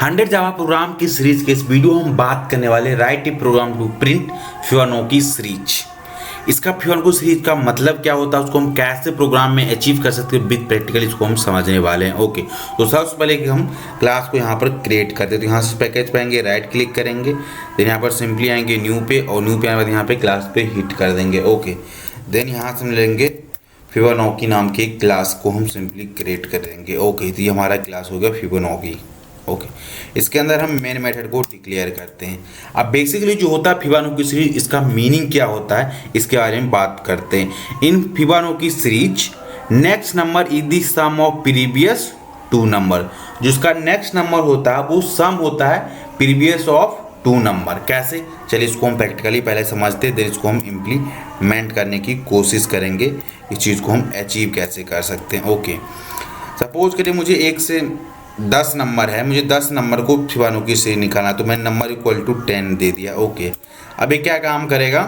100 Java program की series के इस वीडियो में हम बात करने वाले write a program to print Fibonacci series. इसका फिबोनाची सीरीज का मतलब क्या होता है, उसको हम कैसे प्रोग्राम में अचीव कर सकते हैं विद प्रैक्टिकल, इसको हम समझने वाले हैं। ओके, तो सबसे पहले कि हम क्लास को यहाँ पर क्रिएट करते हैं, तो यहाँ से पैकेज पे आएंगे, राइट क्लिक करेंगे, देन यहाँ पर सिंपली आएंगे न्यू पे, और न्यू पे आने के बाद यहाँ पे क्लास पे हिट कर देंगे। ओके, देन यहाँ से हम लेंगे फिबोनाची नाम की क्लास को हम सिंपली क्रिएट कर देंगे। ओके, तो ये हमारा क्लास हो गया फिबोनाची। ओके, इसके अंदर हम मेन मेथड को डिक्लेयर करते हैं। अब बेसिकली जो होता है फिबोनाची सीरीज, इसका मीनिंग क्या होता है इसके बारे में बात करते हैं। In Fibonacci series next number is the sum of previous two number, जिसका नेक्स्ट नंबर होता है वो सम होता है प्रीवियस ऑफ टू नंबर। कैसे, चलिए इसको हम प्रैक्टिकली पहले समझते हैं, देन इसको हम इम्प्लीमेंट करने की कोशिश करेंगे, इस चीज़ को हम अचीव कैसे कर सकते हैं। ओके, सपोज करिए मुझे 1 से 10 नंबर है, मुझे 10 नंबर को फिबोनाची से निकालना, तो मैंने नंबर इक्वल टू 10 दे दिया। ओके, अब ये क्या काम करेगा,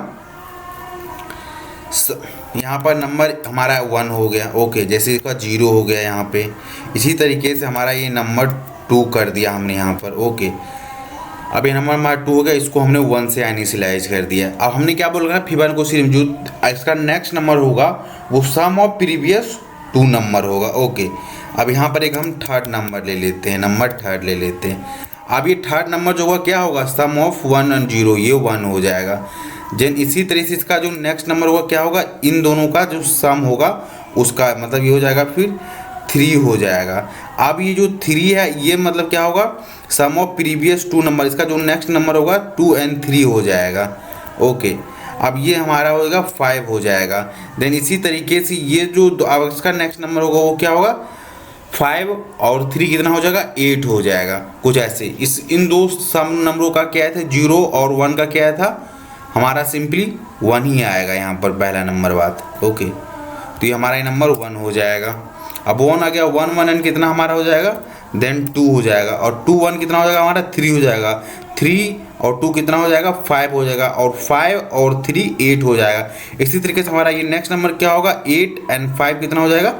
यहाँ पर नंबर हमारा 1 हो गया। ओके, जैसे इसका 0 हो गया यहाँ पे, इसी तरीके से हमारा ये नंबर 2 कर दिया हमने यहाँ पर। ओके, अब ये नंबर हमारा 2 हो गया, इसको हमने 1 से इनिशियलाइज कर दिया। अब हमने क्या बोल रहा है, फिबोनाची सीरीज जो इसका नेक्स्ट नंबर होगा वो सम ऑफ प्रीवियस टू नंबर होगा। ओके, अब यहाँ पर एक हम थर्ड नंबर ले लेते हैं, नंबर थर्ड ले लेते हैं। अब ये थर्ड नंबर जो होगा क्या होगा, सम ऑफ 1 और 0, ये 1 हो जाएगा। देन इसी तरह से इसका जो नेक्स्ट नंबर होगा क्या होगा, इन दोनों का जो सम होगा उसका मतलब ये हो जाएगा, फिर 3 हो जाएगा। अब ये जो 3 है ये मतलब क्या होगा, सम ऑफ प्रीवियस टू नंबर, इसका जो नेक्स्ट नंबर होगा 2 और 3 हो जाएगा। ओके, अब ये हमारा होगा 5 हो जाएगा। देन इसी तरीके से ये जो अब इसका नेक्स्ट नंबर होगा वो क्या होगा, 5 और 3 कितना हो जाएगा, 8 हो जाएगा। कुछ ऐसे इन दो सम नंबरों का क्या था, 0 और 1 का क्या था, हमारा सिंपली 1 ही आएगा यहाँ पर पहला नंबर बात। ओके, तो ये हमारा ये नंबर 1 हो जाएगा। अब 1 आ गया, 1 1 एंड कितना हमारा हो जाएगा, देन 2 हो जाएगा, और 2 1 कितना हो जाएगा हमारा, 3 हो जाएगा। 3 और 2 कितना हो जाएगा, 5 हो जाएगा, और 5 और 3 8 हो जाएगा। इसी तरीके से हमारा ये नेक्स्ट नंबर क्या होगा, 8 एंड 5 कितना हो जाएगा,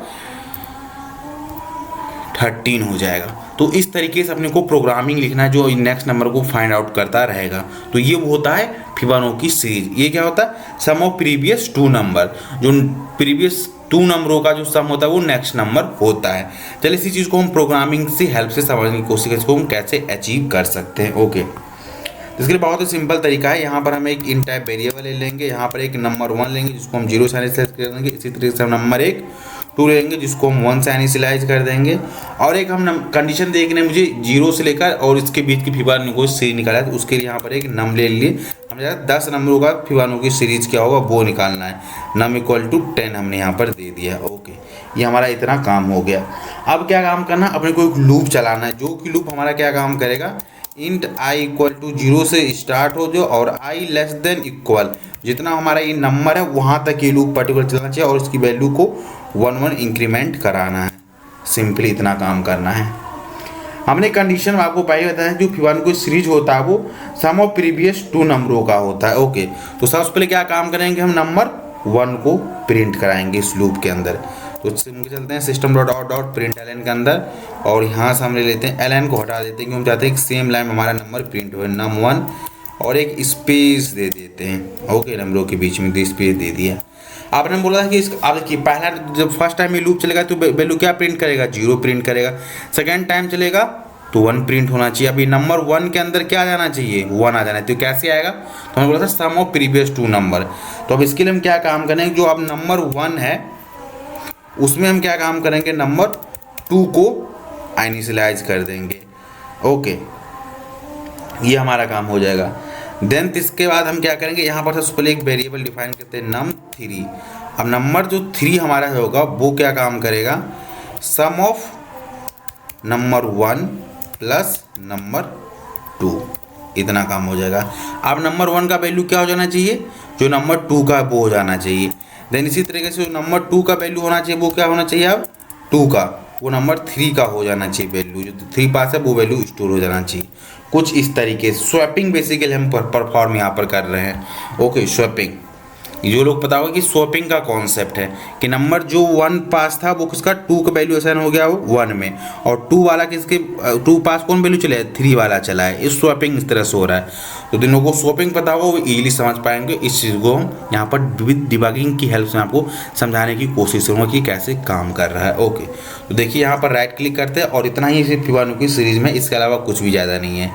13 हो जाएगा। तो इस तरीके से अपने को प्रोग्रामिंग लिखना है जो नेक्स्ट नंबर को फाइंड आउट करता रहेगा। तो ये होता है फिबोनाची सीरीज। ये क्या होता है, सम ऑफ प्रीवियस टू नंबर, जो प्रीवियस 2 नंबरों का जो सम होता है वो नेक्स्ट नंबर होता है। चलिए इसी चीज़ को हम प्रोग्रामिंग से हेल्प से समझने की कोशिश करें, इसको हम कैसे अचीव कर सकते हैं। ओके, इसके लिए बहुत ही सिंपल तरीका है, यहाँ पर हम एक इन टाइप वेरिएबल ले लेंगे, यहाँ पर एक नंबर 1 लेंगे जिसको हम 0 से इनिशियलाइज कर देंगे। इसी तरीके से हम नंबर 2 लेंगे जिसको हम 1 से इनिशियलाइज कर देंगे, और एक हम कंडीशन देखने मुझे 0 से लेकर और इसके बीच की फिबोनाची सीरीज निकाला है, तो उसके लिए यहाँ पर एक नम ले लिए, हमें 10 नंबरों का फिबोनाची सीरीज क्या होगा वो निकालना है। नम इक्वल टू 10 हमने यहाँ पर दे दिया। ओके, ये हमारा इतना काम हो गया। अब क्या काम करना है, अपने को एक लूप चलाना है, जो कि लूप हमारा क्या काम करेगा, इंट i इक्वल टू 0 से स्टार्ट हो जो, और i लेस देन इक्वल, जितना हमारा ये नंबर है वहाँ तक ये लूप पर्टिकुलर चलना चाहिए, और इसकी वैल्यू को 1 1 इंक्रीमेंट कराना है। सिंपली इतना काम करना है। हमने कंडीशन आपको पहले बताया, जो फिबोनाची सीरीज होता है वो सम ऑफ प्रीवियस 2 नंबरों का होता है। ओके, तो सबसे पहले क्या काम करेंगे, हम नंबर 1 को प्रिंट कराएंगे इस लूप के अंदर। तो चलते हैं system dot out dot println के अंदर, और यहाँ से हम ले लेते हैं एलन को हटा देते हैं, क्योंकि हम चाहते हैं कि सेम लाइन में हमारा नंबर प्रिंट हो, नम 1, और एक स्पेस दे देते हैं। ओके, नंबरों के बीच में स्पेस दे दिया। आपने बोला था कि अब देखिए पहला जब फर्स्ट टाइम ये लूप चलेगा तो वैल्यू क्या प्रिंट करेगा, 0 प्रिंट करेगा। सेकेंड टाइम चलेगा तो 1 प्रिंट होना चाहिए। अभी नंबर 1 के अंदर क्या आ जाना चाहिए, 1 आ जाना है। तो कैसे आएगा, तो हमने बोला था सम ऑफ प्रीवियस 2 नंबर। तो अब इसके लिए हम क्या काम करेंगे, जो अब नंबर 1 है उसमें हम क्या काम करेंगे, नंबर 2 को इनिशियलाइज कर देंगे। ओके, ये हमारा काम हो जाएगा। देन इसके बाद हम क्या करेंगे, यहाँ पर सबसे पहले एक वेरिएबल डिफाइन करते हैं नम 3। अब नंबर जो 3 हमारा होगा वो क्या काम करेगा, सम ऑफ नंबर 1 प्लस नंबर 2, इतना काम हो जाएगा। अब नंबर 1 का वैल्यू क्या हो जाना चाहिए, जो नंबर 2 का वो हो जाना चाहिए। देन इसी तरीके से जो नंबर 2 का वैल्यू होना चाहिए वो क्या होना चाहिए, अब 2 का वो नंबर 3 का हो जाना चाहिए वैल्यू, जो 3 पास है वो वैल्यू स्टोर हो जाना चाहिए। कुछ इस तरीके से स्वैपिंग बेसिकली हम परफॉर्म यहाँ पर कर रहे हैं। Okay, swapping. जो लोग पता होगा कि स्वैपिंग का कॉन्सेप्ट है कि नंबर जो 1 पास था वो किसका 2 का वैल्यू असाइन हो गया वो 1 में, और 2 वाला किसके 2 पास कौन वैल्यू चला है 3 वाला चला है। इस स्वैपिंग इस तरह से हो रहा है। तो जिन लोगों को स्वैपिंग पता होगा वो इजीली समझ पाएंगे। इस चीज़ को हम यहाँ पर विद डिबगिंग की हेल्प से आपको समझाने की कोशिश करूँगा कि कैसे काम कर रहा है। ओके, तो देखिए यहाँ पर राइट क्लिक करते हैं और इतना ही सिर्फ फिबोनाची सीरीज में, इसके अलावा कुछ भी ज़्यादा नहीं है।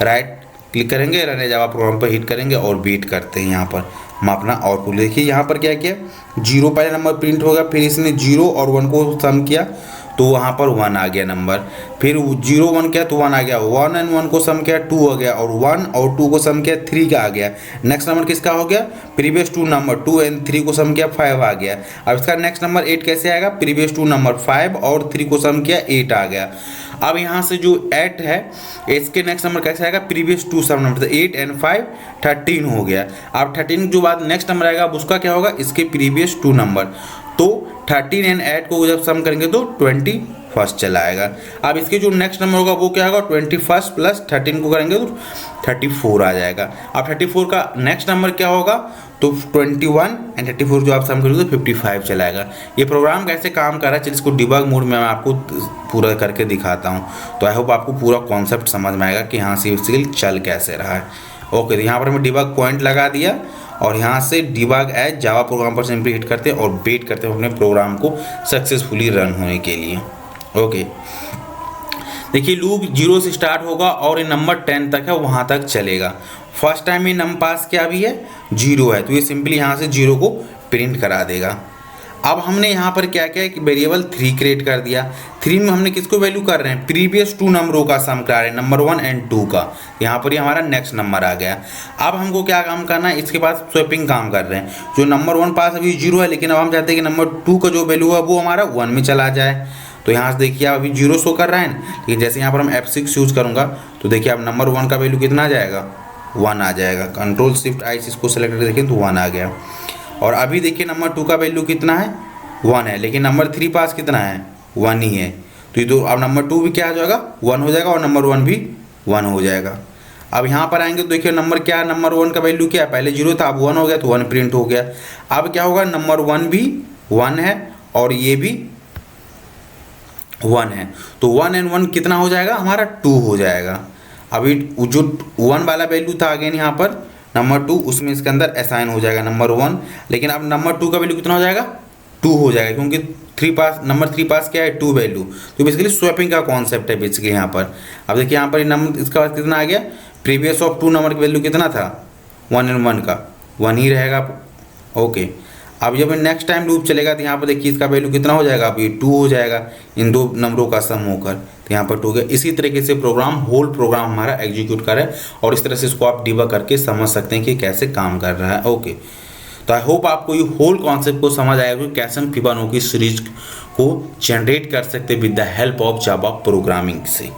राइट क्लिक करेंगे, रन जावा प्रोग्राम पर हिट करेंगे और वेट करते हैं। यहाँ पर हम अपना आउटपुट देखिए यहाँ पर क्या किया, 0 पहले नंबर प्रिंट होगा, फिर इसने 0 और 1 को सम किया तो वहाँ पर 1 आ गया नंबर, फिर 0 1 किया तो 1 आ गया, 1 और 1 को सम किया 2 आ गया, और 1 और 2 को सम किया 3 का आ गया। नेक्स्ट नंबर किसका हो गया, प्रीवियस 2 नंबर 2 एंड 3 को सम किया 5 आ गया। अब इसका नेक्स्ट नंबर 8 कैसे आएगा, प्रीवियस 2 नंबर 5 और 3 को सम किया 8 आ गया। अब यहाँ से जो 8 है इसके नेक्स्ट नंबर कैसे आएगा, प्रीवियस 2 सम नंबर 8 एंड 5 13 हो गया। अब 13 जो बाद नेक्स्ट नंबर आएगा उसका क्या होगा, इसके प्रीवियस 2 नंबर, तो 13 एंड 8 को जब सम करेंगे तो 21 चला आएगा। अब इसके जो नेक्स्ट नंबर होगा वो क्या होगा, 21 प्लस 13 को करेंगे तो 34 आ जाएगा। अब 34 का नेक्स्ट नंबर क्या होगा, तो 21 एंड 34 जो आप सम करेंगे तो 55 चलाएगा। ये प्रोग्राम कैसे काम कर रहा है, चलिए इसको डिबग मोड में मैं आपको पूरा करके दिखाता हूँ। तो आई होप आपको पूरा कॉन्सेप्ट समझ में आएगा कि यहाँ से बेसिकली चल कैसे रहा है। ओके, तो यहाँ पर मैं डिबग पॉइंट लगा दिया और यहाँ से डिबग एज जावा प्रोग्राम पर सिंपली हिट करते हैं और वेट करते हैं अपने प्रोग्राम को सक्सेसफुली रन होने के लिए। ओके, देखिए लूप 0 से स्टार्ट होगा और ये नंबर 10 तक है वहाँ तक चलेगा। फर्स्ट टाइम ये नंबर पास क्या भी है 0 है, तो ये सिंपली यहाँ से 0 को प्रिंट करा देगा। अब हमने यहाँ पर क्या किया कि वेरिएबल 3 क्रिएट कर दिया। 3 में हमने किसको वैल्यू कर रहे हैं, प्रीवियस 2 नंबरों का सम करा रहे हैं, नंबर 1 एंड 2 का। यहाँ पर ये हमारा नेक्स्ट नंबर आ गया। अब हमको क्या काम करना है, इसके बाद स्वैपिंग काम कर रहे हैं। जो नंबर 1 पास अभी 0 है, लेकिन अब हम चाहते हैं कि नंबर 2 का जो वैल्यू है वो हमारा 1 में चला जाए। तो यहाँ से देखिए अभी 0 शो कर रहा है, लेकिन जैसे यहाँ पर हम F6 यूज़ करूँगा तो देखिए अब नंबर 1 का वैल्यू कितना आ जाएगा, 1 आ जाएगा। कंट्रोल शिफ्ट आई इसको सेलेक्ट करके देखें तो 1 आ गया। और अभी देखिए नंबर 2 का वैल्यू कितना है, 1 है, लेकिन नंबर 3 पास कितना है, 1 ही है। तो ये तो अब नंबर 2 भी क्या हो जाएगा, 1 हो जाएगा, और नंबर 1 भी 1 हो जाएगा। अब यहाँ पर आएंगे तो देखिए नंबर क्या है, नंबर 1 का वैल्यू क्या है, पहले 0 था अब 1 हो गया तो 1 प्रिंट हो गया। अब क्या होगा, नंबर 1 भी 1 है और ये भी 1 है, तो 1 एंड 1 कितना हो जाएगा हमारा, 2 हो जाएगा। अभी जो 1 वाला वैल्यू था अगेन यहाँ पर नंबर 2, उसमें इसके अंदर असाइन हो जाएगा नंबर 1, लेकिन अब नंबर 2 का वैल्यू कितना हो जाएगा, 2 हो जाएगा, क्योंकि 3 पास नंबर 3 पास क्या है 2 वैल्यू। तो बेसिकली स्वैपिंग का कॉन्सेप्ट है बेसिकली यहाँ पर। अब देखिए यहाँ पर नंबर इसका बाद कितना आ गया, प्रीवियस ऑफ 2 नंबर की वैल्यू कितना था, 1 एंड 1 का 1 ही रहेगा। ओके, अब जब नेक्स्ट टाइम लूप चलेगा तो यहाँ पर देखिए इसका वैल्यू कितना हो जाएगा, अभी 2 हो जाएगा इन 2 नंबरों का सम होकर, तो यहाँ पर 2 गया। इसी तरीके से प्रोग्राम होल प्रोग्राम हमारा एग्जीक्यूट करे और इस तरह से इसको आप डिबग करके समझ सकते हैं कि कैसे काम कर रहा है। ओके, तो आई होप आपको ये होल कॉन्सेप्ट को समझ आएगा कि कैसे हम फिबोनाची सीरीज को जनरेट कर सकते हैं with the help of Java programming से।